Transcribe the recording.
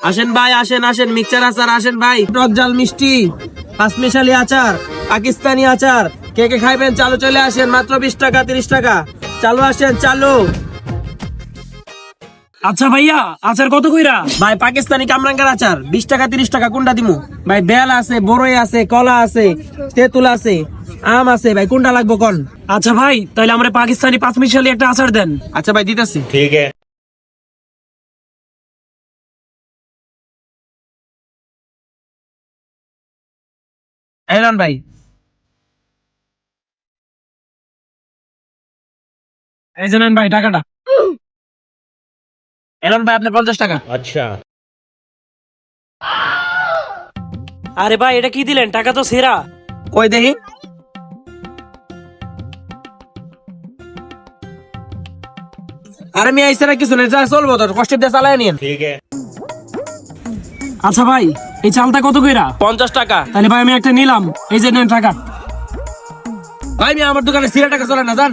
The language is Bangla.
আসেন ভাই, আসেন আসেন, মিক্সচার আচার আসেন ভাই, টক ঝাল মিষ্টি, পাঁচমিশালি আচার, পাকিস্তানি আচার, কে কে খাইবেন চালু চলে আসেন, মাত্র 20 টাকা 30 টাকা, চালু আসেন চালু। আচ্ছা ভাইয়া, আচার কত কইরা? ভাই পাকিস্তানি কামরাঙ্গার আচার 20 টাকা 30 টাকা, কোনটা দিমু ভাই? বেল আছে, বড়ই আছে, কলা আছে, তেঁতুল আছে, আম আছে, ভাই কোনটা লাগবো কোন? আচ্ছা ভাই, তাহলে আমরা পাকিস্তানি পাঁচমিশালি একটা আচার দেন। আচ্ছা ভাই দিতেছি। এলান ভাই, এই যে নেন ভাই টাকাটা। এলান ভাই আপনার 50 টাকা। আরে ভাই, এটা কি দিলেন? টাকা তো সেরা। কই দেখি। আরে আমি আইসে না কিছু না, যা চলবো তো, কষ্ট দিয়ে চালায় নিন। আচ্ছা ভাই, এই চালটা কত কইরা? 50 টাকা। তাহলে ভাই আমি একটা নিলাম, এই যে নেন টাকা। ভাই আমি আমার দোকানে সিরা টাকা চলে না, জান।